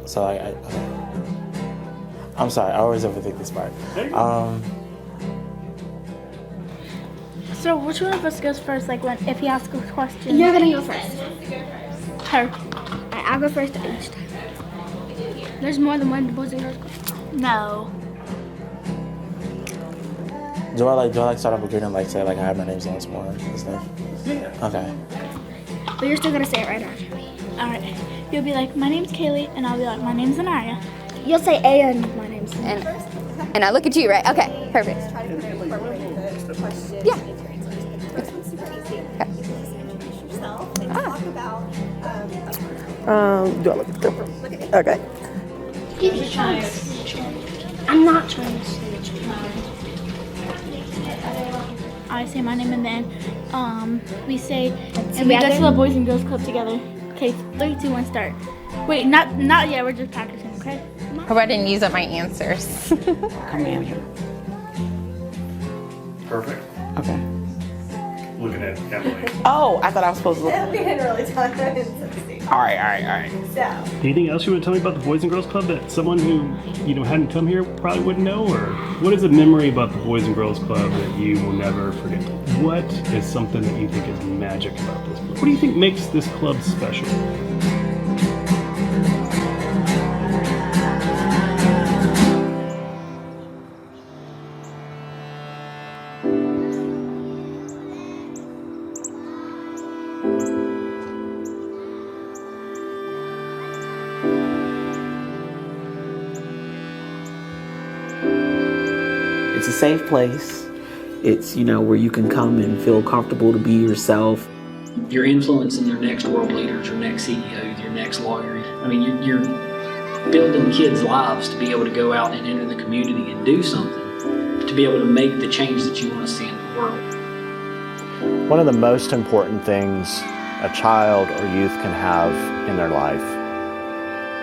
So I'm sorry, I always overthink this part. So which one of us goes first? Like if he asks a question? You're gonna go first. Her. Alright, I'll go first each time. There's more than one Boys and Girls Club. No. Do I start off with greeting, like say like hi, my name's Lance Moore and stuff? Yeah. Okay. But you're still gonna say it right after me. Alright. You'll be like, my name's Kaylee, and I'll be like, my name's Anaya. You'll say and my name's And I look at you, right? Okay, perfect. Yeah. Do I look at them? Okay. I'm not trying to say I say my name and then we say and we go to the Boys and Girls Club together. Okay, 3, 2, 1, start. Wait, not yet. We're just practicing. Okay. Hope I didn't use up my answers. Commander. Perfect. Okay. Looking at Emily. Oh, I thought I was supposed to look. We didn't really talk about it. All right. So, Anything else you want to tell me about the Boys and Girls Club that someone who hadn't come here probably wouldn't know? Or what is a memory about the Boys and Girls Club that you will never forget? What is something that you think is magic about this club? What do you think makes this club special? It's a safe place. It's, where you can come and feel comfortable to be yourself. You're influencing your next world leaders, your next CEO, your next lawyer. I mean, you're building kids' lives to be able to go out and enter the community and do something, to be able to make the change that you want to see in the world. One of the most important things a child or youth can have in their life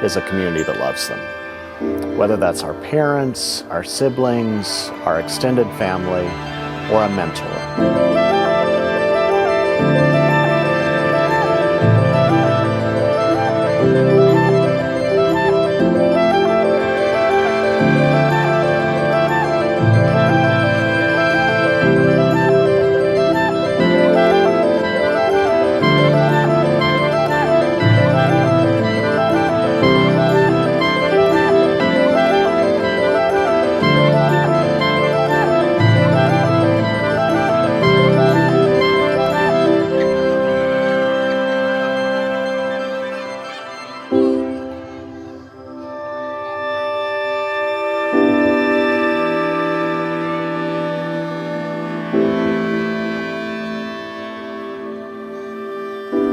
is a community that loves them. Whether that's our parents, our siblings, our extended family, or a mentor.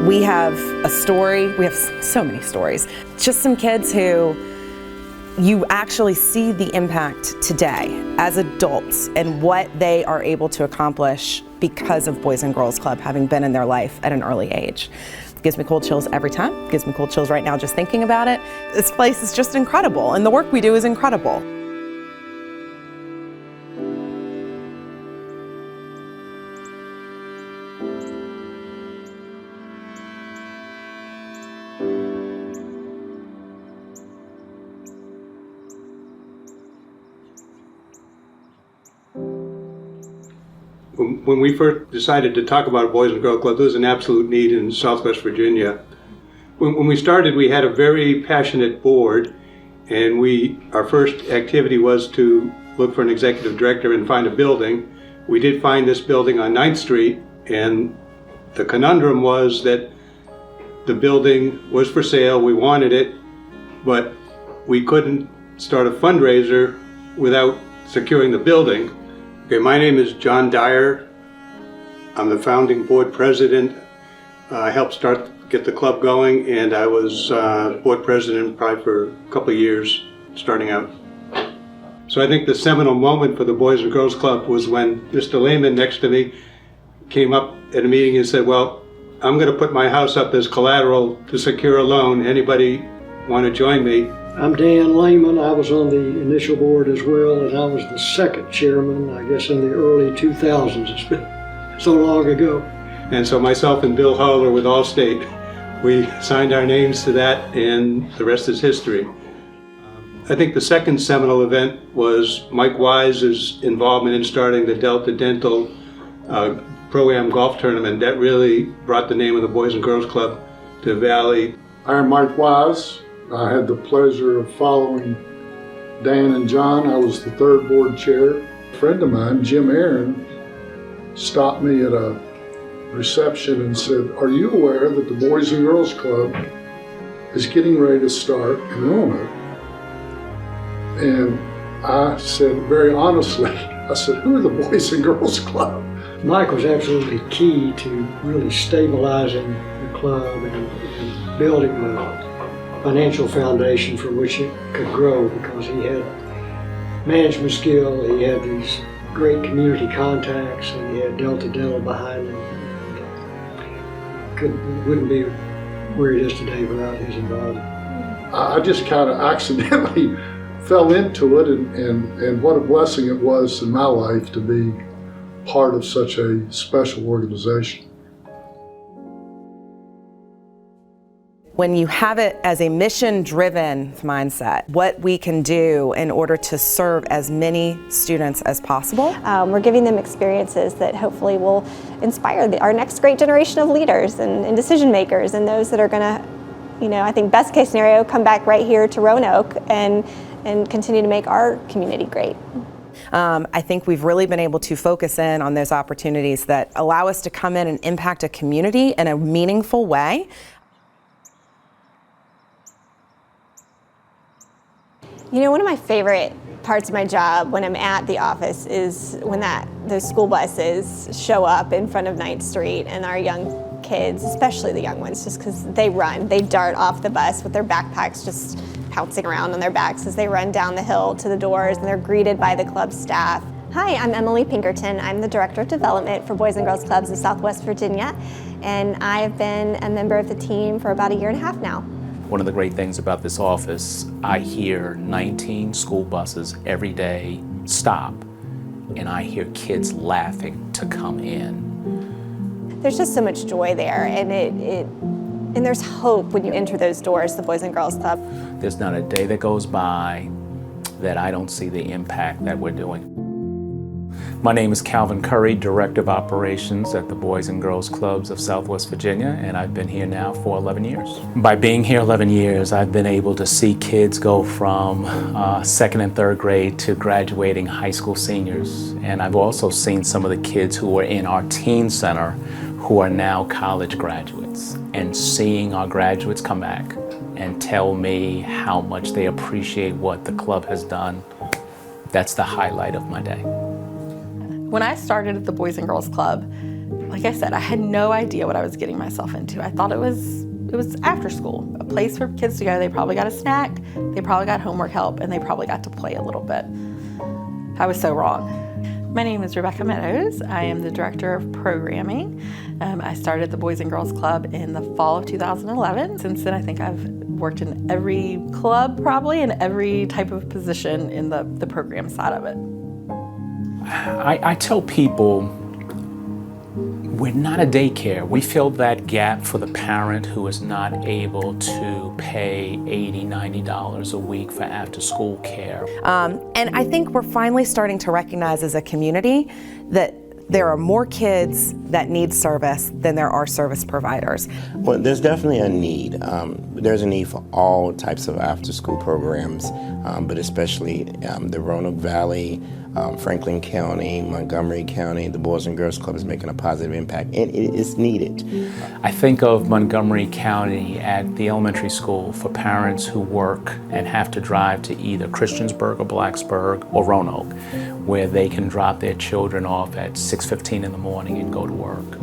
We have a story. We have so many stories. Just some kids who you actually see the impact today as adults and what they are able to accomplish because of Boys and Girls Club having been in their life at an early age. It gives me cold chills every time. It gives me cold chills right now just thinking about it. This place is just incredible, and the work we do is incredible. When we first decided to talk about a Boys and Girls Club, there was an absolute need in Southwest Virginia. When we started, we had a very passionate board, and our first activity was to look for an executive director and find a building. We did find this building on 9th Street, and the conundrum was that the building was for sale, we wanted it, but we couldn't start a fundraiser without securing the building. Okay, my name is John Dyer. I'm the founding board president. I helped get the club going, and I was board president probably for a couple of years starting out. So I think the seminal moment for the Boys and Girls Club was when Mr. Lehman next to me came up at a meeting and said, well, I'm going to put my house up as collateral to secure a loan. Anybody want to join me? I'm Dan Lehman. I was on the initial board as well, and I was the second chairman, I guess, in the early 2000s. It's been so long ago. And so myself and Bill Howler with Allstate we signed our names to that, and the rest is history. I think the second seminal event was Mike Wise's involvement in starting the Delta Dental Pro-Am Golf Tournament. That really brought the name of the Boys and Girls Club to Valley. I am Mike Wise. I had the pleasure of following Dan and John. I was the third board chair. A friend of mine, Jim Aaron, stopped me at a reception and said, "Are you aware that the Boys and Girls Club is getting ready to start in Roanoke?" And I said very honestly, I said, "Who are the Boys and Girls Club?" Mike was absolutely key to really stabilizing the club and building the financial foundation from which it could grow, because he had management skill, he had these great community contacts, and he had Delta Dental behind him. Wouldn't be where it is today without his involvement. I just kind of accidentally fell into it, and what a blessing it was in my life to be part of such a special organization. When you have it as a mission-driven mindset, what we can do in order to serve as many students as possible. We're giving them experiences that hopefully will inspire our next great generation of leaders and decision makers, and those that are going to, I think best case scenario, come back right here to Roanoke and continue to make our community great. I think we've really been able to focus in on those opportunities that allow us to come in and impact a community in a meaningful way. One of my favorite parts of my job when I'm at the office is when those school buses show up in front of 9th Street, and our young kids, especially the young ones, just because they dart off the bus with their backpacks just pouncing around on their backs as they run down the hill to the doors, and they're greeted by the club staff. Hi, I'm Emily Pinkerton. I'm the Director of Development for Boys and Girls Clubs of Southwest Virginia, and I've been a member of the team for about 1.5 years now. One of the great things about this office, I hear 19 school buses every day stop, and I hear kids laughing to come in. There's just so much joy there, and there's hope when you enter those doors, the Boys and Girls Club. There's not a day that goes by that I don't see the impact that we're doing. My name is Calvin Curry, Director of Operations at the Boys and Girls Clubs of Southwest Virginia, and I've been here now for 11 years. By being here 11 years, I've been able to see kids go from 2nd and 3rd grade to graduating high school seniors. And I've also seen some of the kids who were in our teen center who are now college graduates. And seeing our graduates come back and tell me how much they appreciate what the club has done, that's the highlight of my day. When I started at the Boys and Girls Club, like I said, I had no idea what I was getting myself into. I thought it was after school, a place for kids to go. They probably got a snack, they probably got homework help, and they probably got to play a little bit. I was so wrong. My name is Rebecca Meadows. I am the Director of Programming. I started the Boys and Girls Club in the fall of 2011. Since then, I think I've worked in every club probably, and every type of position in the program side of it. I tell people, we're not a daycare. We fill that gap for the parent who is not able to pay $80, $90 a week for after-school care. And I think we're finally starting to recognize as a community that there are more kids that need service than there are service providers. Well, there's definitely a need. There's a need for all types of after-school programs, but especially the Roanoke Valley, Franklin County, Montgomery County, the Boys and Girls Club is making a positive impact, and it is needed. I think of Montgomery County at the elementary school for parents who work and have to drive to either Christiansburg or Blacksburg or Roanoke, where they can drop their children off at 6:15 in the morning and go to work.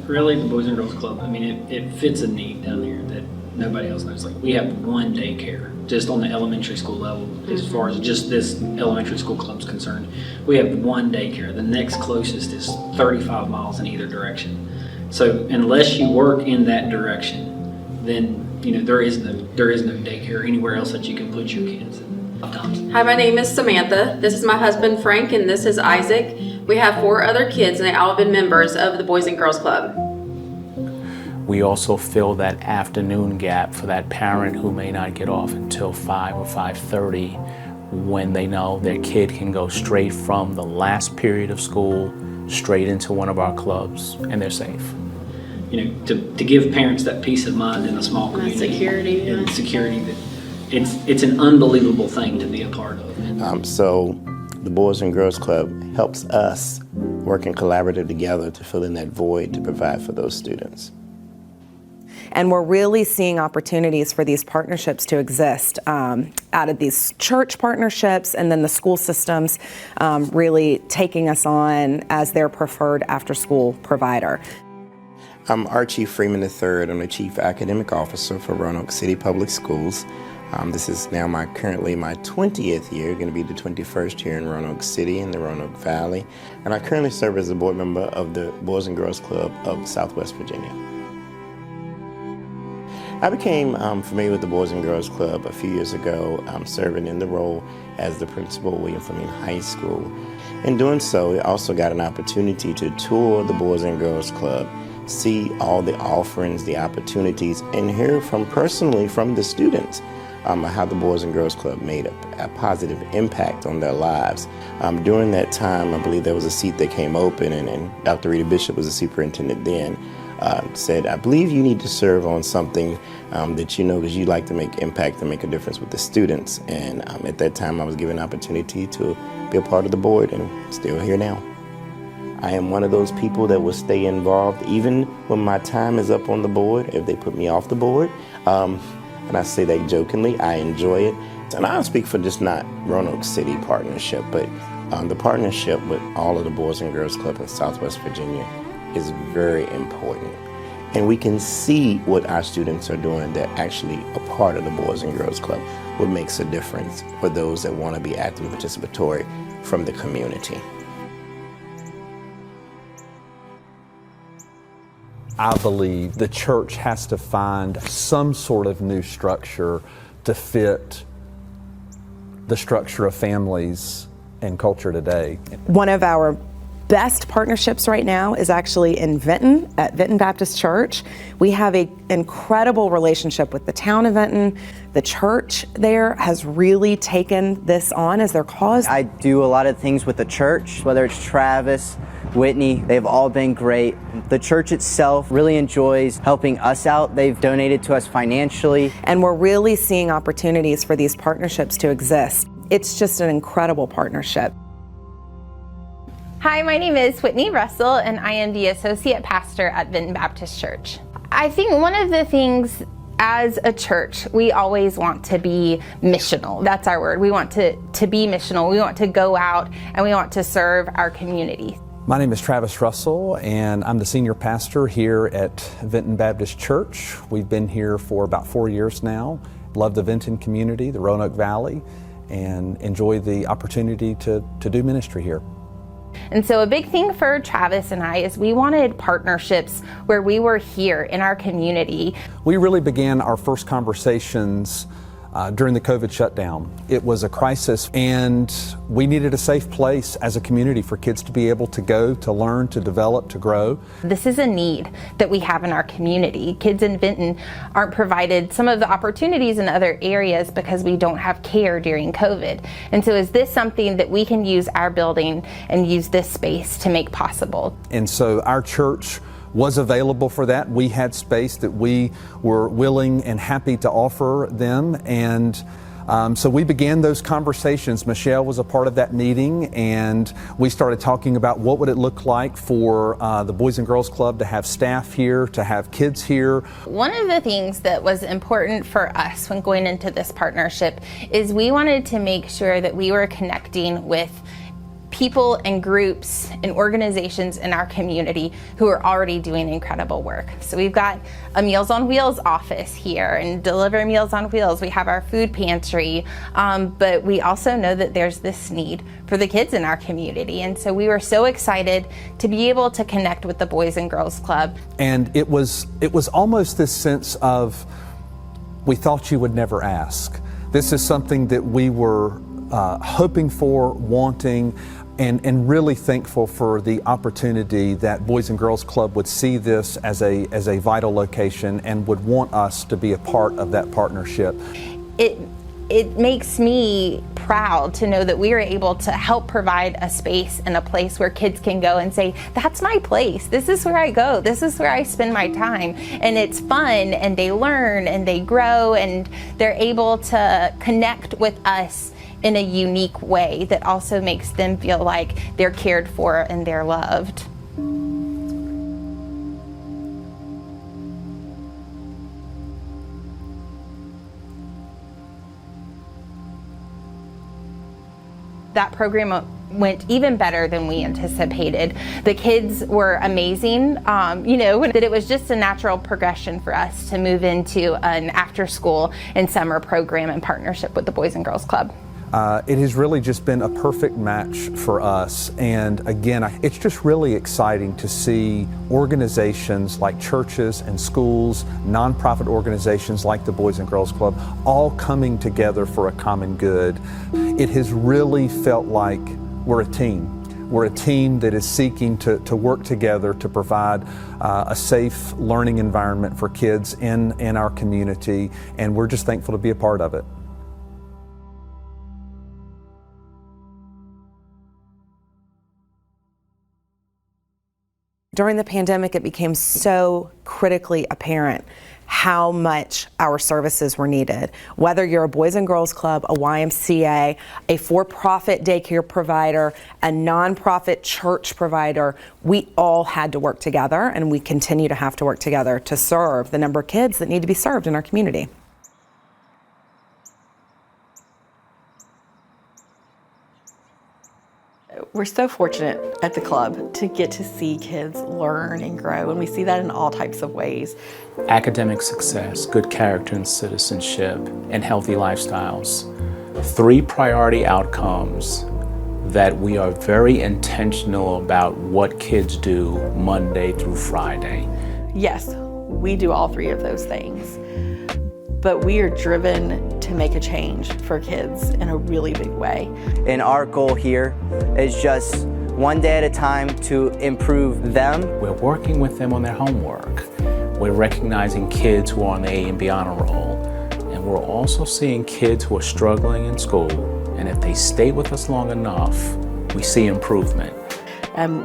Really, the Boys and Girls Club, it fits a need down there that nobody else knows. Like, we have one daycare just on the elementary school level. As far as just this elementary school club's concerned, we have one daycare. The next closest is 35 miles in either direction. So unless you work in that direction, then there is no daycare anywhere else that you can put your kids in. Hi, my name is Samantha. This is my husband Frank, and this is Isaac. We have 4 other kids, and they all have been members of the Boys and Girls Club. We also fill that afternoon gap for that parent who may not get off until 5 or 5:30, when they know their kid can go straight from the last period of school straight into one of our clubs and they're safe. You know, to give parents that peace of mind in a small community. Security. And security, that it's an unbelievable thing to be a part of. So the Boys and Girls Club helps us working collaborative together to fill in that void to provide for those students. And we're really seeing opportunities for these partnerships to exist out of these church partnerships, and then the school systems really taking us on as their preferred after-school provider. I'm Archie Freeman III. I'm the Chief Academic Officer for Roanoke City Public Schools. This is now currently my 20th year, going to be the 21st here in Roanoke City in the Roanoke Valley. And I currently serve as a board member of the Boys and Girls Club of Southwest Virginia. I became familiar with the Boys and Girls Club a few years ago, serving in the role as the principal at William Fleming High School. In doing so, I also got an opportunity to tour the Boys and Girls Club, see all the offerings, the opportunities, and hear personally from the students how the Boys and Girls Club made a positive impact on their lives. During that time, I believe there was a seat that came open, and Dr. Rita Bishop was the superintendent then, said, I believe you need to serve on something that you know, because you like to make impact and make a difference with the students. And at that time, I was given an opportunity to be a part of the board, and still here now. I am one of those people that will stay involved even when my time is up on the board, if they put me off the board. And I say that jokingly, I enjoy it. And I don't speak for just not Roanoke City partnership, but the partnership with all of the Boys and Girls Club in Southwest Virginia is very important. And we can see what our students are doing that actually a part of the Boys and Girls Club, what makes a difference for those that want to be actively participatory from the community. I believe the church has to find some sort of new structure to fit the structure of families and culture today. One of our best partnerships right now is actually in Vinton at Vinton Baptist Church. We have an incredible relationship with the town of Vinton. The church there has really taken this on as their cause. I do a lot of things with the church, whether it's Travis, Whitney, they've all been great. The church itself really enjoys helping us out. They've donated to us financially. And we're really seeing opportunities for these partnerships to exist. It's just an incredible partnership. Hi, my name is Whitney Russell, and I am the Associate Pastor at Vinton Baptist Church. I think one of the things as a church, we always want to be missional. That's our word. We want to be missional. We want to go out and we want to serve our community. My name is Travis Russell, and I'm the senior pastor here at Vinton Baptist Church. We've been here for about 4 years now. Love the Vinton community, the Roanoke Valley, and enjoy the opportunity to do ministry here. And so a big thing for Travis and I is we wanted partnerships where we were here in our community. We really began our first conversations during the COVID shutdown. It was a crisis, and we needed a safe place as a community for kids to be able to go, to learn, to develop, to grow. This is a need that we have in our community. Kids in Vinton aren't provided some of the opportunities in other areas because we don't have care during COVID. And so is this something that we can use our building and use this space to make possible? And so our church was available for that. We had space that we were willing and happy to offer them, and so we began those conversations. Michelle was a part of that meeting, and we started talking about what would it look like for the Boys and Girls Club to have staff here, to have kids here. One of the things that was important for us when going into this partnership is we wanted to make sure that we were connecting with people and groups and organizations in our community who are already doing incredible work. So we've got a Meals on Wheels office here and deliver Meals on Wheels. We have our food pantry, but we also know that there's this need for the kids in our community. And so we were so excited to be able to connect with the Boys and Girls Club. And it was almost this sense of, we thought you would never ask. This is something that we were hoping for, wanting, and really thankful for the opportunity that Boys and Girls Club would see this as a vital location and would want us to be a part of that partnership. It makes me proud to know that we are able to help provide a space and a place where kids can go and say, that's my place, this is where I go, this is where I spend my time. And it's fun, and they learn, and they grow, and they're able to connect with us in a unique way that also makes them feel like they're cared for and they're loved. That program went even better than we anticipated. The kids were amazing, that it was just a natural progression for us to move into an after-school and summer program in partnership with the Boys and Girls Club. It has really just been a perfect match for us, and again, it's just really exciting to see organizations like churches and schools, nonprofit organizations like the Boys and Girls Club, all coming together for a common good. It has really felt like we're a team. We're a team that is seeking to work together to provide a safe learning environment for kids in our community, and we're just thankful to be a part of it. During the pandemic, it became so critically apparent how much our services were needed. Whether you're a Boys and Girls Club, a YMCA, a for-profit daycare provider, a nonprofit church provider, we all had to work together, and we continue to have to work together to serve the number of kids that need to be served in our community. We're so fortunate at the club to get to see kids learn and grow, and we see that in all types of ways. Academic success, good character and citizenship, and healthy lifestyles. 3 priority outcomes that we are very intentional about what kids do Monday through Friday. Yes, we do all 3 of those things, but we are driven to make a change for kids in a really big way. And our goal here is just one day at a time to improve them. We're working with them on their homework. We're recognizing kids who are on the A and B honor roll. And we're also seeing kids who are struggling in school. And if they stay with us long enough, we see improvement.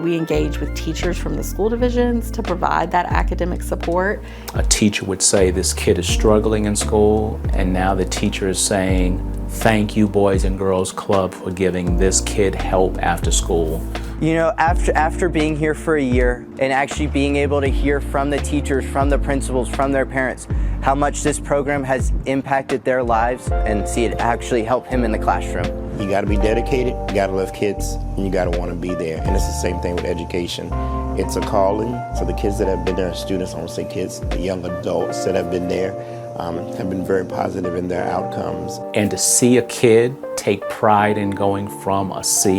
We engage with teachers from the school divisions to provide that academic support. A teacher would say this kid is struggling in school, and now the teacher is saying, thank you, Boys and Girls Club, for giving this kid help after school. You know, after being here for a year and actually being able to hear from the teachers, from the principals, from their parents, how much this program has impacted their lives and see it actually help him in the classroom. You gotta be dedicated, you gotta love kids, and you gotta wanna be there. And it's the same thing with education. It's a calling. So the kids that have been there, students, I won't say kids, the young adults that have been there, have been very positive in their outcomes. And to see a kid take pride in going from a C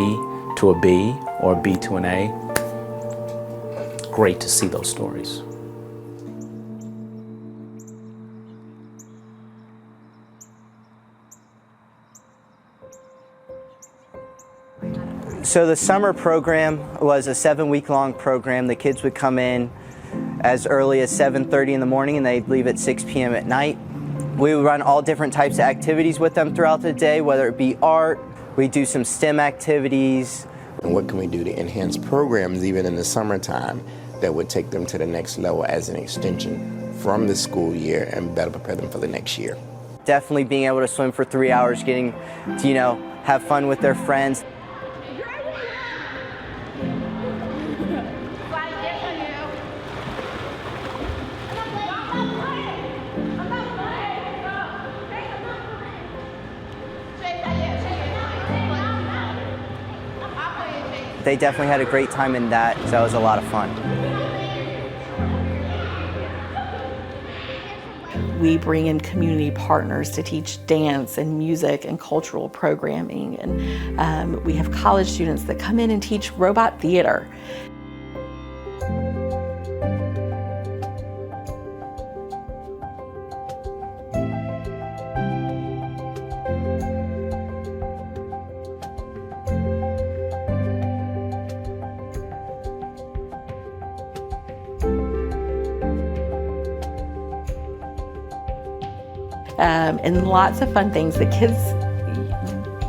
to a B or a B to an A, great to see those stories. So the summer program was a 7-week-long program. The kids would come in as early as 7:30 in the morning and they'd leave at 6 p.m. at night. We would run all different types of activities with them throughout the day, whether it be art, we do some STEM activities. And what can we do to enhance programs even in the summertime that would take them to the next level as an extension from the school year and better prepare them for the next year? Definitely being able to swim for 3 hours, getting to, have fun with their friends. They definitely had a great time in that, so that was a lot of fun. We bring in community partners to teach dance and music and cultural programming, and we have college students that come in and teach robot theater. and lots of fun things. The kids,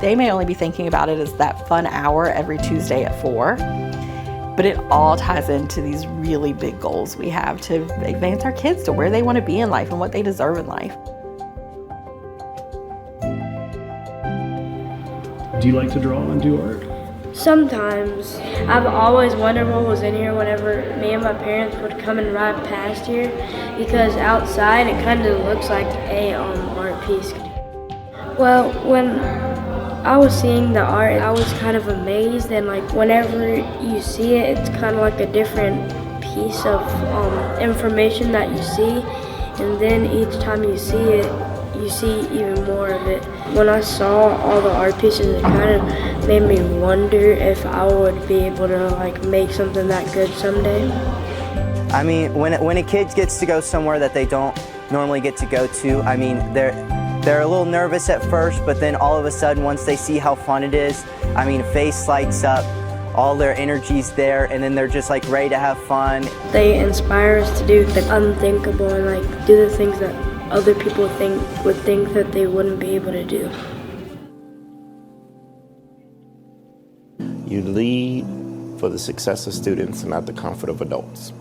they may only be thinking about it as that fun hour every Tuesday at 4, but it all ties into these really big goals we have to advance our kids to where they want to be in life and what they deserve in life. Do you like to draw and do art? Sometimes. I've always wondered what was in here whenever me and my parents would come and ride past here, because outside it kind of looks like a art piece. Well, when I was seeing the art, I was kind of amazed, and like whenever you see it, it's kind of like a different piece of information that you see, and then each time you see it, you see even more of it. When I saw all the art pieces, it kind of made me wonder if I would be able to like make something that good someday. I mean, when a kid gets to go somewhere that they don't normally get to go to, I mean, they're a little nervous at first, but then all of a sudden, once they see how fun it is, I mean, face lights up, all their energy's there, and then they're just like ready to have fun. They inspire us to do the unthinkable and like do the things that other people would think that they wouldn't be able to do. You lead for the success of students and not the comfort of adults.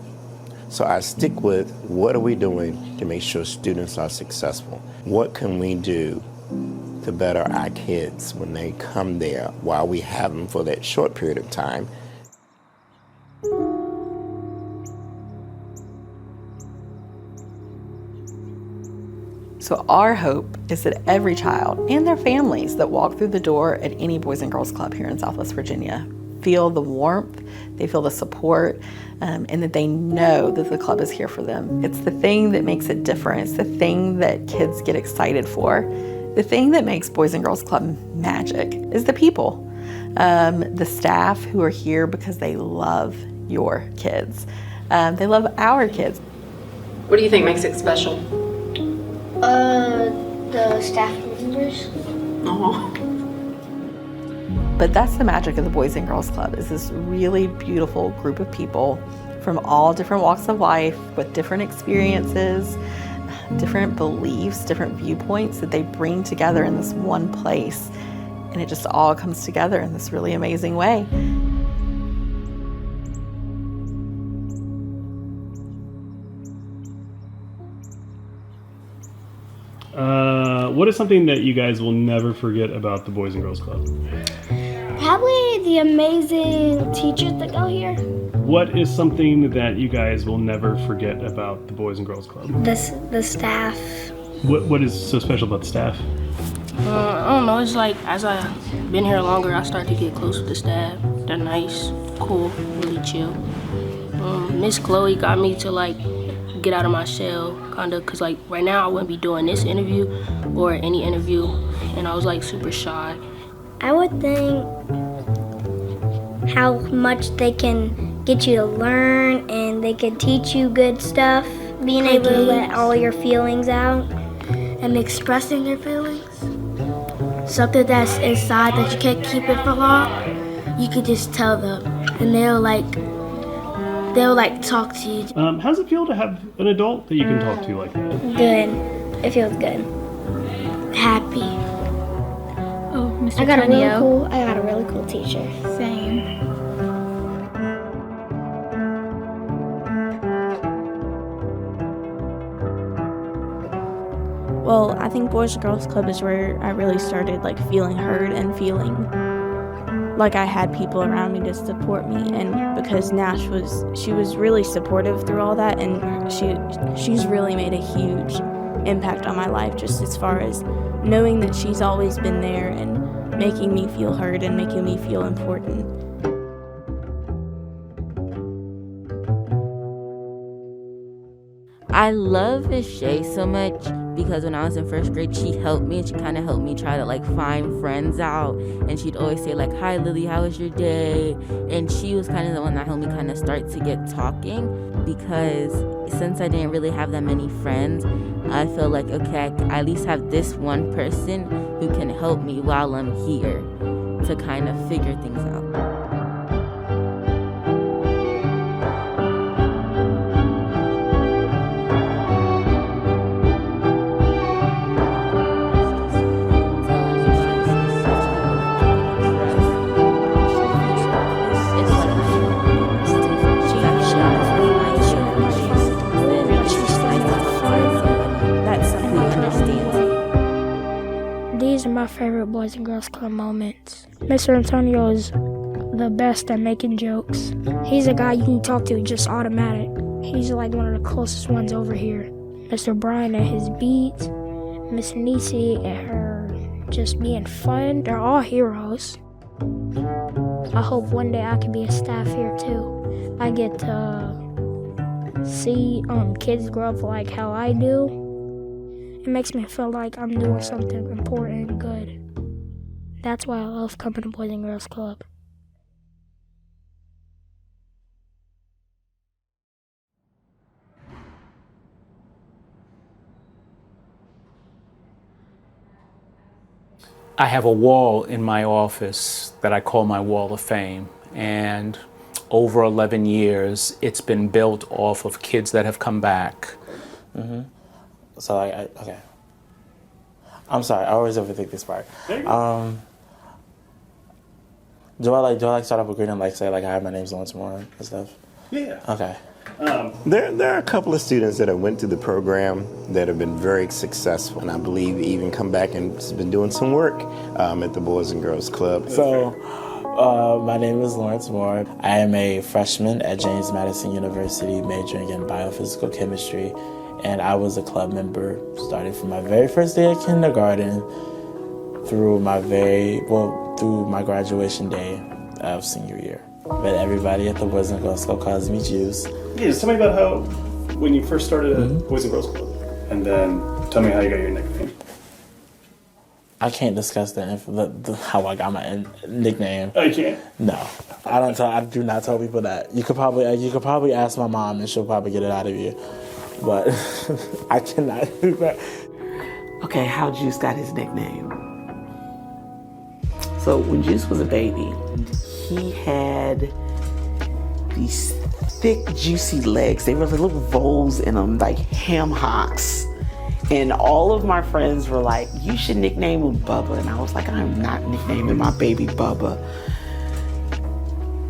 So I stick with, what are we doing to make sure students are successful? What can we do to better our kids when they come there while we have them for that short period of time? So our hope is that every child and their families that walk through the door at any Boys and Girls Club here in Southwest Virginia feel the warmth, they feel the support, and that they know that the club is here for them. It's the thing that makes it different. It's the thing that kids get excited for. The thing that makes Boys and Girls Club magic is the people, the staff who are here because they love your kids. They love our kids. What do you think makes it special? The staff members. But that's the magic of the Boys and Girls Club, is this really beautiful group of people from all different walks of life with different experiences, different beliefs, different viewpoints that they bring together in this one place. And it just all comes together in this really amazing way. What is something that you guys will never forget about the Boys and Girls Club? Probably the amazing teachers that go here. What is something that you guys will never forget about the Boys and Girls Club? The staff. What is so special about the staff? I don't know, it's like as I've been here longer, I start to get close with the staff. They're nice, cool, really chill. Miss Chloe got me to like get out of my shell, kinda, cause like right now I wouldn't be doing this interview or any interview, and I was like super shy. I would think how much they can get you to learn, and they can teach you good stuff. Being able to let all your feelings out and expressing your feelings. Something that's inside that you can't keep it for long, you could just tell them, and they'll talk to you. How does it feel to have an adult that you can talk to like that? Good. It feels good. Happy. Oh, Mr. I got Tredio. a really cool teacher. Same. Well, I think Boys and Girls Club is where I really started like feeling heard and feeling like I had people around me to support me, and because Nash she was really supportive through all that, and she's really made a huge impact on my life, just as far as knowing that she's always been there and making me feel heard and making me feel important. I love Miss Shay so much because when I was in first grade, she helped me, and she kind of helped me try to like find friends out. And she'd always say like, "Hi Lily, how was your day?" And she was kind of the one that helped me kind of start to get talking, because since I didn't really have that many friends, I feel like, okay, I at least have this one person who can help me while I'm here to kind of figure things out. These are my favorite Boys and Girls Club moments. Mr. Antonio is the best at making jokes. He's a guy you can talk to just automatic. He's like one of the closest ones over here. Mr. Brian at his beats, Miss Nisi at her just being fun. They're all heroes. I hope one day I can be a staff here too. I get to see kids grow up like how I do. It makes me feel like I'm doing something important and good. That's why I love coming to Boys and Girls Club. I have a wall in my office that I call my Wall of Fame, and over 11 years it's been built off of kids that have come back. Mm-hmm. So okay. I'm sorry, I always overthink this part. Do I start off with greeting, like say like hi, my name's Lawrence Moore and stuff? Yeah. Okay. There are a couple of students that have went through the program that have been very successful, and I believe even come back and been doing some work at the Boys and Girls Club. So, my name is Lawrence Moore. I am a freshman at James Madison University, majoring in biophysical chemistry, and I was a club member starting from my very first day at kindergarten through my graduation day of senior year. But everybody at the Boys and Girls Club calls me Juice. Yeah, just tell me about how, when you first started at Boys and Girls Club, and then tell me how you got your nickname. I can't discuss how I got my nickname. Oh, you can't? No, I do not tell people that. You could probably ask my mom, and she'll probably get it out of you. But I cannot do that. Okay, how Juice got his nickname. So when Juice was a baby, he had these thick, juicy legs. They were little rolls in them, like ham hocks. And all of my friends were like, you should nickname him Bubba. And I was like, I'm not nicknaming my baby Bubba.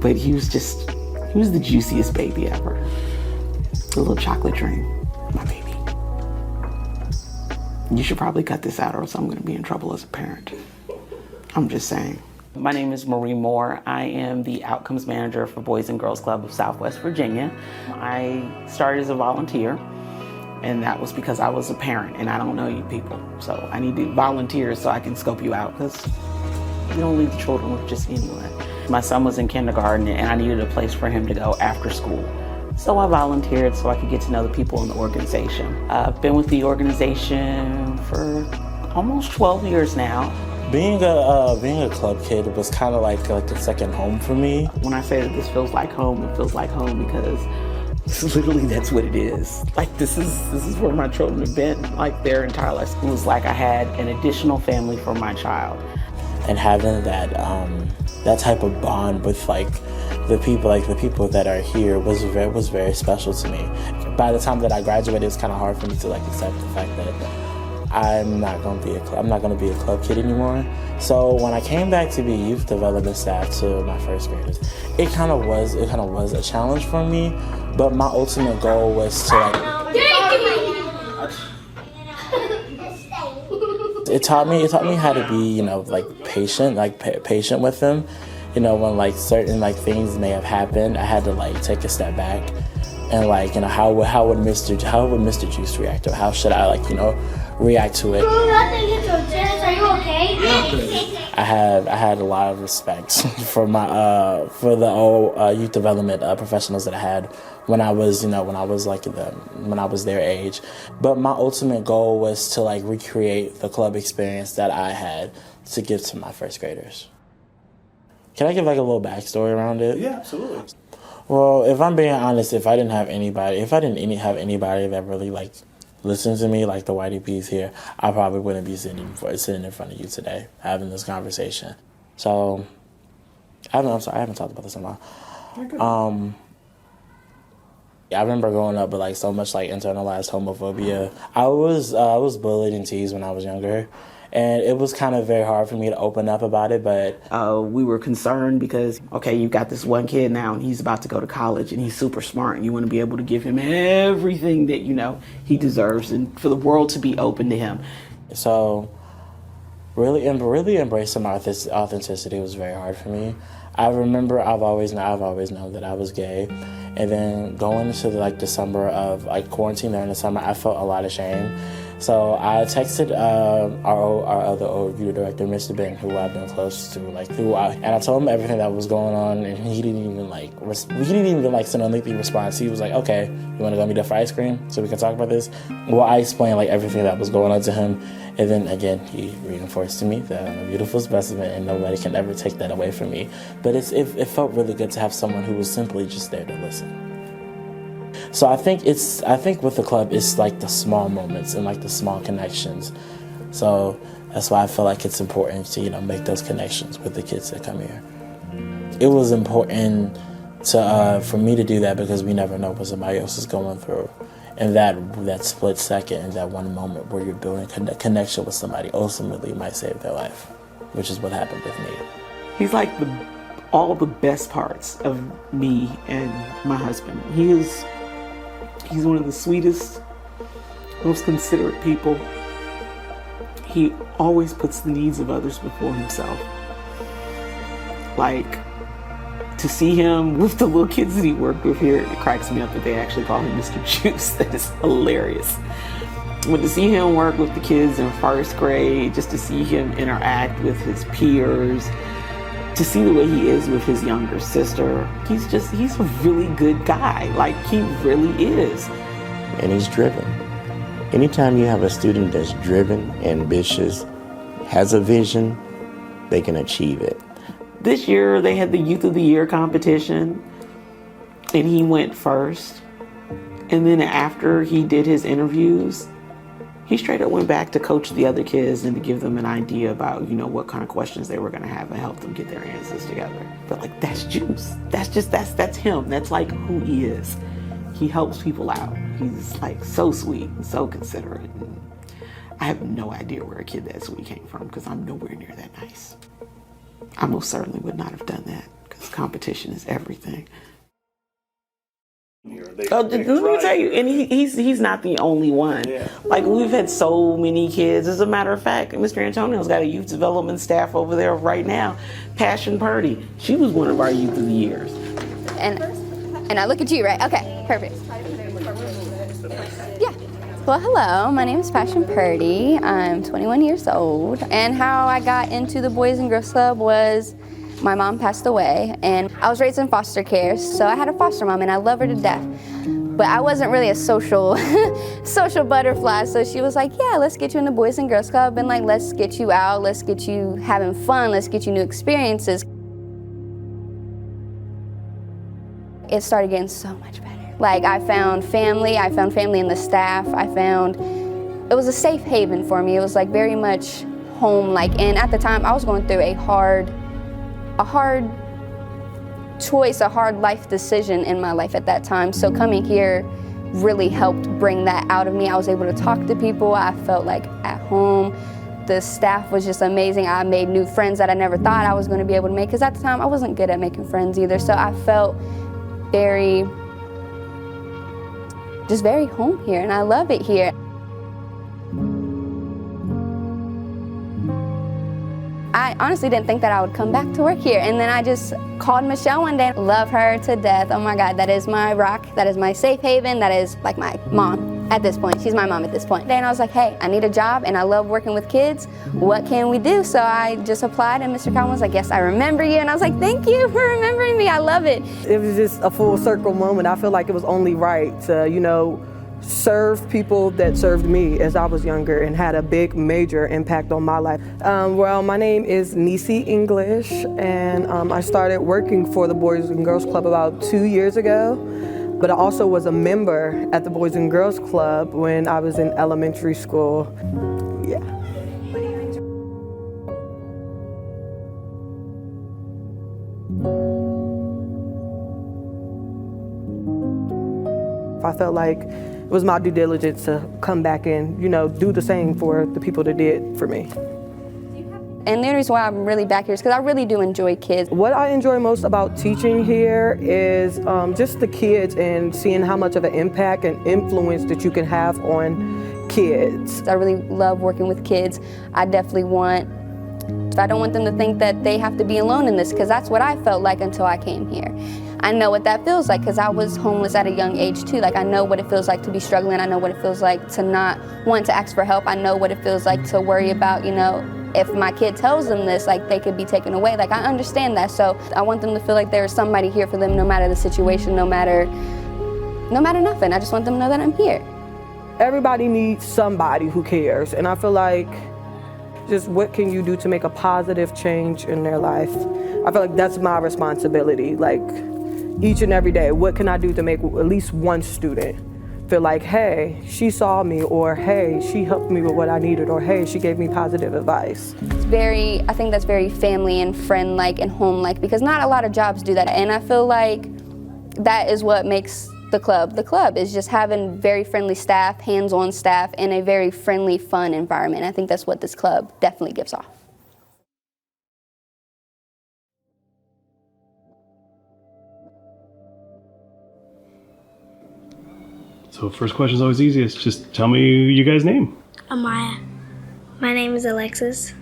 But he was the juiciest baby ever. The little chocolate dream, my baby. You should probably cut this out or else I'm gonna be in trouble as a parent. I'm just saying. My name is Marie Moore. I am the Outcomes Manager for Boys and Girls Club of Southwest Virginia. I started as a volunteer, and that was because I was a parent and I don't know you people. So I need to volunteer so I can scope you out, because you don't leave the children with just anyone. My son was in kindergarten and I needed a place for him to go after school. So I volunteered so I could get to know the people in the organization. I've been with the organization for almost 12 years now. Being a club kid was kind of like a second home for me. When I say that this feels like home, it feels like home because literally that's what it is. Like this is where my children have been like their entire life. It was like I had an additional family for my child. And having that type of bond with the people that are here was very special to me. By the time that I graduated, it was kind of hard for me to accept the fact that I'm not going to be a club kid anymore. So when I came back to be youth development staff to my first graders, it kind of was a challenge for me. But my ultimate goal was to it taught me how to be patient with them. When certain things may have happened, I had to take a step back and how would Mr. Juice react, or how should I react to it. Are you okay? I had a lot of respect for the youth development professionals that I had when I was their age. But my ultimate goal was to recreate the club experience that I had to give to my first graders. Can I give a little backstory around it? Yeah, absolutely. Well, if I'm being honest, if I didn't have anybody that really listened to me, like the Whitey P's here, I probably wouldn't be sitting in front of you today having this conversation. So, I'm sorry, I haven't talked about this in a while. I remember growing up with so much internalized homophobia. I was bullied and teased when I was younger. And it was kind of very hard for me to open up about it, but we were concerned because, okay, you've got this one kid now and he's about to go to college and he's super smart and you want to be able to give him everything that, he deserves and for the world to be open to him. So really embracing my authenticity was very hard for me. I remember I've always known that I was gay, and then going into December of quarantine there in the summer, I felt a lot of shame. So I texted our other overview director, Mr. Ben, who I've been close to throughout, and I told him everything that was going on, and he didn't even send a lengthy response. He was like, "Okay, you want to go meet up for ice cream so we can talk about this?" Well, I explained everything that was going on to him, and then again he reinforced to me that I'm a beautiful specimen, and nobody can ever take that away from me. But it felt really good to have someone who was simply just there to listen. So I think with the club, it's the small moments and the small connections. So that's why I feel like it's important to make those connections with the kids that come here. It was important for me to do that because we never know what somebody else is going through, and that split second and that one moment where you're building a connection with somebody ultimately might save their life, which is what happened with me. He's all the best parts of me and my husband. He's one of the sweetest, most considerate people. He always puts the needs of others before himself. To see him with the little kids that he worked with here, it cracks me up that they actually call him Mr. Juice. That is hilarious. But to see him work with the kids in first grade, just to see him interact with his peers, to see the way he is with his younger sister, he's a really good guy. He really is. And he's driven. Anytime you have a student that's driven, ambitious, has a vision, they can achieve it. This year they had the Youth of the Year competition, and he went first. And then after he did his interviews, he straight up went back to coach the other kids and to give them an idea about, what kind of questions they were going to have and help them get their answers together. But that's Juice. That's him. That's who he is. He helps people out. He's so sweet and so considerate. And I have no idea where a kid that sweet came from because I'm nowhere near that nice. I most certainly would not have done that because competition is everything. Let me tell you, and he's not the only one. Yeah. We've had so many kids. As a matter of fact, Mr. Antonio's got a youth development staff over there right now. Passion Purdy, she was one of our Youth of the Years. And I look at you, right? Okay, perfect. Yeah. Well, hello, my name is Passion Purdy. I'm 21 years old. And how I got into the Boys and Girls Club was my mom passed away, and I was raised in foster care, so I had a foster mom, and I love her to death. But I wasn't really a social butterfly, so she was like, yeah, let's get you in the Boys and Girls Club, and let's get you out, let's get you having fun, let's get you new experiences. It started getting so much better. I found family in the staff, it was a safe haven for me. It was very much home, and at the time I was going through a hard choice, a hard life decision in my life at that time. So coming here really helped bring that out of me. I was able to talk to people. I felt at home. The staff was just amazing. I made new friends that I never thought I was going to be able to make, because at the time I wasn't good at making friends either. So I felt very home here, and I love it here. I honestly didn't think that I would come back to work here, and then I just called Michelle one day. Love her to death. Oh my God, that is my rock. That is my safe haven. That is my mom at this point. She's my mom at this point. And I was like, hey, I need a job, and I love working with kids. What can we do? So I just applied, and Mr. Cowan was like, yes, I remember you. And I was like, thank you for remembering me. I love it. It was just a full circle moment. I feel like it was only right to, serve people that served me as I was younger and had a big, major impact on my life. Well, my name is Nisi English, and I started working for the Boys and Girls Club about 2 years ago. But I also was a member at the Boys and Girls Club when I was in elementary school. Yeah. I felt like it was my due diligence to come back and, do the same for the people that did for me. And the reason why I'm really back here is because I really do enjoy kids. What I enjoy most about teaching here is just the kids and seeing how much of an impact and influence that you can have on kids. I really love working with kids. I definitely want I don't want them to think that they have to be alone in this, because that's what I felt like until I came here. I know what that feels like because I was homeless at a young age too. Like, I know what it feels like to be struggling. I know what it feels like to not want to ask for help. I know what it feels like to worry about, you know, if my kid tells them this, like, they could be taken away. Like, I understand that. So I want them to feel like there's somebody here for them no matter the situation, no matter nothing. I just want them to know that I'm here. Everybody needs somebody who cares, and I feel like just what can you do to make a positive change in their life? I feel like that's my responsibility. Like, each and every day, what can I do to make at least one student feel like, hey, she saw me, or hey, she helped me with what I needed, or hey, she gave me positive advice. I think that's very family and friend-like and home-like, because not a lot of jobs do that. And I feel like that is what makes the club. The club is just having very friendly staff, hands-on staff, and a very friendly, fun environment. I think that's what this club definitely gives off. So first question is always easiest. Just tell me you guys' name. Amaya. My name is Alexis.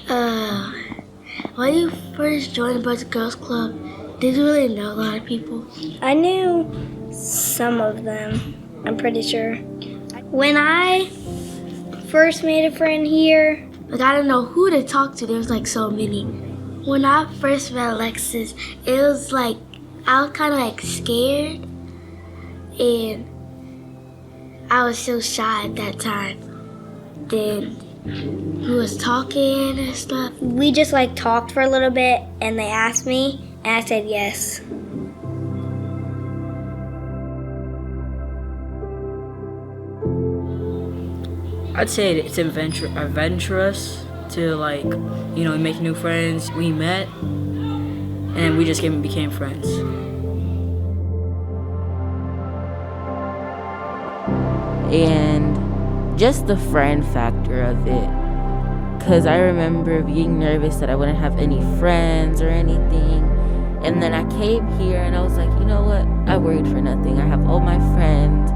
When you first joined the Boys and Girls Club, did you really know a lot of people? I knew some of them, I'm pretty sure. When I first made a friend here, like, I didn't know who to talk to. There was like so many. When I first met Alexis, it was like I was kind of like scared, and I was so shy at that time. Then we was talking and stuff. We just like talked for a little bit, and they asked me, and I said yes. I'd say it's adventurous to, like, you know, make new friends. We met and we just became friends. And just the friend factor of it, because I remember being nervous that I wouldn't have any friends or anything, and then I came here and I was like, you know what, I worried for nothing. I have all my friends.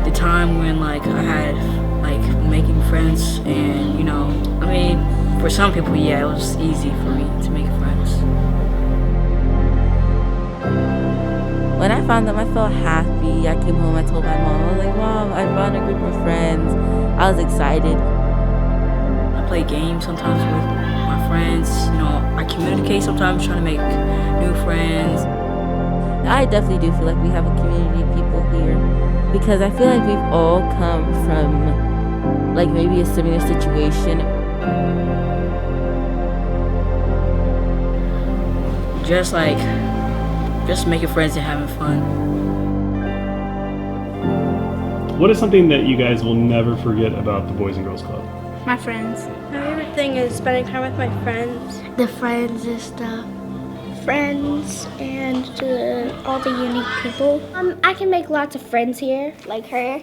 The time when, like, I had, like, making friends, and, you know, I mean, for some people, yeah, it was easy for me to make friends. When I found them, I felt happy. I came home, I told my mom, I was like, Mom, I found a group of friends. I was excited. I play games sometimes with my friends. You know, I communicate sometimes, trying to make new friends. I definitely do feel like we have a community of people here, because I feel like we've all come from, like, maybe a similar situation. Just making friends and having fun. What is something that you guys will never forget about the Boys and Girls Club? My friends. My favorite thing is spending time with my friends. The friends and stuff. Friends and all the unique people. I can make lots of friends here, like her.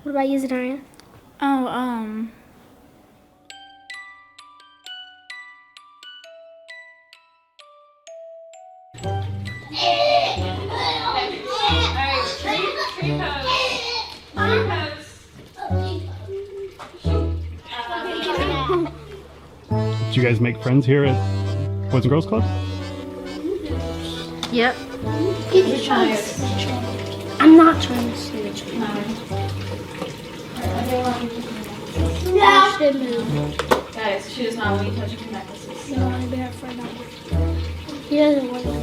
What about you, Zanaya? Did you guys make friends here at Boys and Girls Club? Yep. I'm not trying to snitch. Yeah. Guys, she does not want you touching her necklaces. No, I'll be her friend. He doesn't want to be my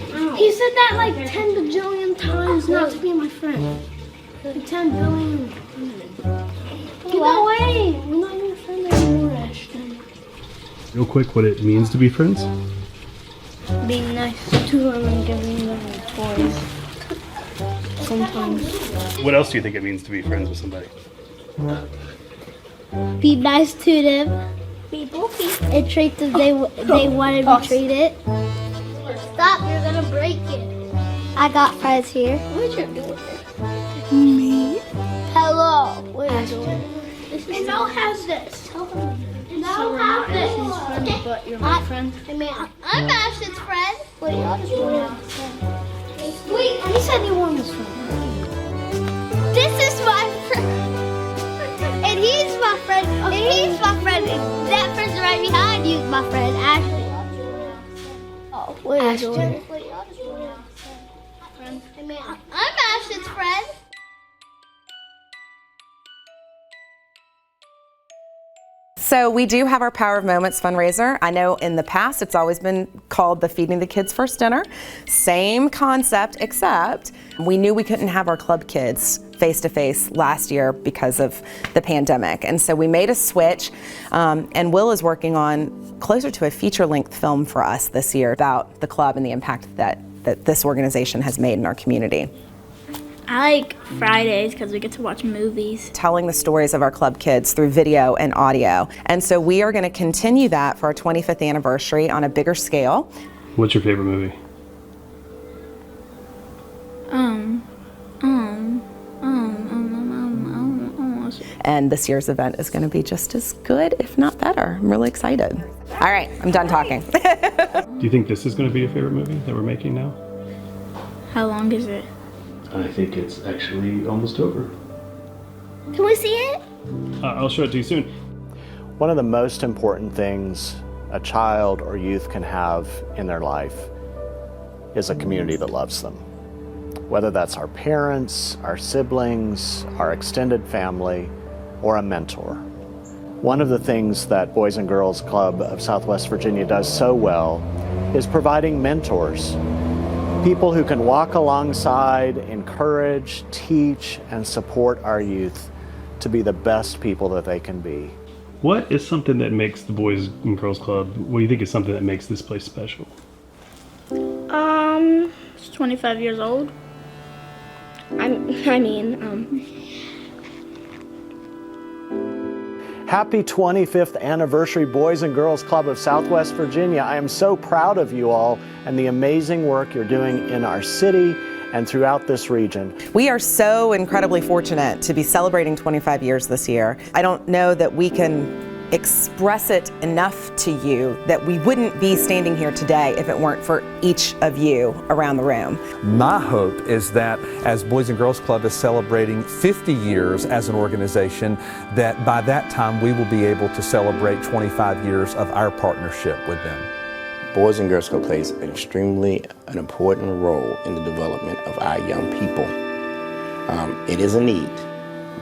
friend. He said that like 10 bajillion times not to be my friend. Like 10 billion. Get away! We're not your friend anymore, Ashton. Real quick, what it means to be friends? Being nice to them and giving them toys. Sometimes. What else do you think it means to be friends with somebody? Be nice to them. Be goofy. And treat them they want to be treated. Stop, you're gonna break it. I got friends here. What you doing? Me. Hello. What are you doing? And Mel has this. Tell them. And Okay. But you're my friend. Hey man, I'm Ashton's friend. Wait, I'll just go down. Wait, you said you wanted this friend. This is my friend. And he's my friend. And he's my friend. And that person right behind you is my friend, Ashley. Oh, wait, Ashton. Wait, I'll just go down. Hey man, I'm Ashton's friend. So we do have our Power of Moments fundraiser. I know in the past it's always been called the Feeding the Kids First Dinner. Same concept, except we knew we couldn't have our club kids face-to-face last year because of the pandemic. And so we made a switch, and Will is working on closer to a feature-length film for us this year about the club and the impact that this organization has made in our community. I like Fridays because we get to watch movies. Telling the stories of our club kids through video and audio. And so we are going to continue that for our 25th anniversary on a bigger scale. What's your favorite movie? And this year's event is going to be just as good, if not better. I'm really excited. All right, I'm done talking. Do you think this is going to be your favorite movie that we're making now? How long is it? I think it's actually almost over. Can we see it? I'll show it to you soon. One of the most important things a child or youth can have in their life is a community that loves them. Whether that's our parents, our siblings, our extended family, or a mentor. One of the things that Boys and Girls Club of Southwest Virginia does so well is providing mentors. People who can walk alongside, encourage, teach, and support our youth to be the best people that they can be. What is something that makes the Boys and Girls Club, what do you think is something that makes this place special? It's 25 years old. Happy 25th anniversary, Boys and Girls Club of Southwest Virginia. I am so proud of you all and the amazing work you're doing in our city and throughout this region. We are so incredibly fortunate to be celebrating 25 years this year. I don't know that we can express it enough to you that we wouldn't be standing here today if it weren't for each of you around the room. My hope is that as Boys and Girls Club is celebrating 50 years as an organization, that by that time we will be able to celebrate 25 years of our partnership with them. Boys and Girls Club plays an important role in the development of our young people. It is a need.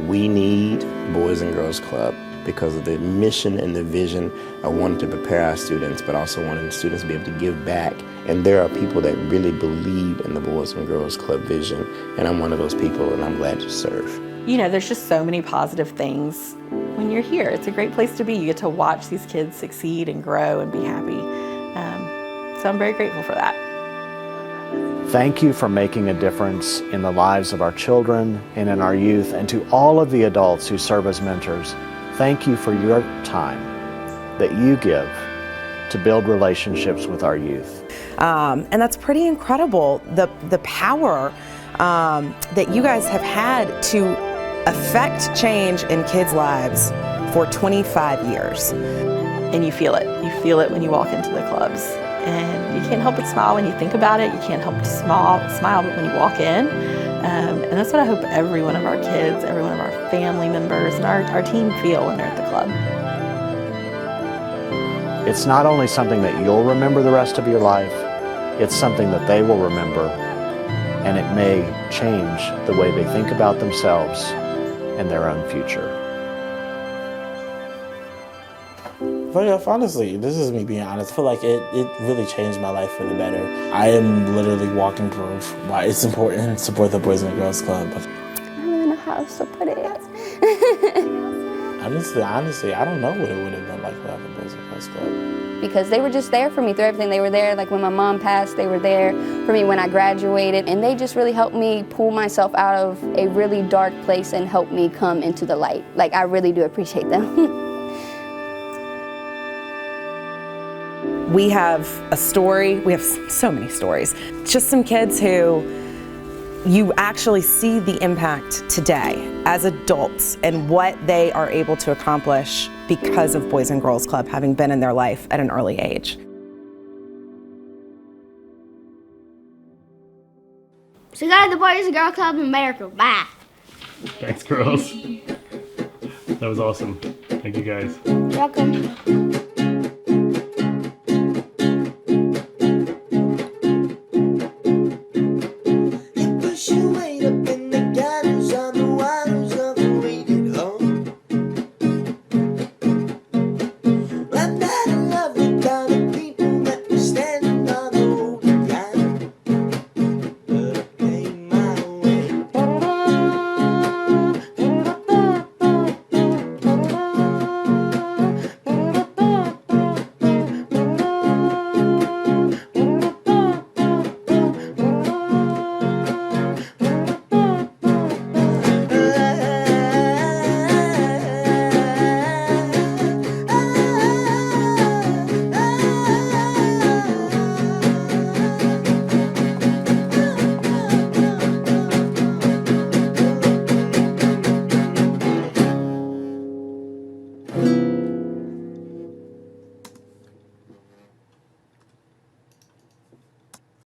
We need Boys and Girls Club because of the mission and the vision of wanting to prepare our students, but also wanting the students to be able to give back. And there are people that really believe in the Boys and Girls Club vision, and I'm one of those people, and I'm glad to serve. You know, there's just so many positive things when you're here. It's a great place to be. You get to watch these kids succeed and grow and be happy. So I'm very grateful for that. Thank you for making a difference in the lives of our children and in our youth, and to all of the adults who serve as mentors. Thank you for your time that you give to build relationships with our youth. And that's pretty incredible, the power that you guys have had to affect change in kids' lives for 25 years. And you feel it. You feel it when you walk into the clubs. And you can't help but smile when you think about it. You can't help but smile when you walk in. And that's what I hope every one of our kids, every one of our family members, and our team feel when they're at the club. It's not only something that you'll remember the rest of your life, it's something that they will remember, and it may change the way they think about themselves and their own future. But honestly, this is me being honest. I feel like it really changed my life for the better. I am literally walking proof why it's important to support the Boys and Girls Club. I don't really know how else to put it. Honestly, I don't know what it would have been like without the Boys and Girls Club. Because they were just there for me through everything. They were there, like when my mom passed, they were there for me when I graduated. And they just really helped me pull myself out of a really dark place and help me come into the light. Like, I really do appreciate them. We have a story, we have so many stories. Just some kids who you actually see the impact today as adults and what they are able to accomplish because of Boys and Girls Club having been in their life at an early age. So go to the Boys and Girls Club in America. Bye. Thanks, girls. That was awesome. Thank you guys. Welcome.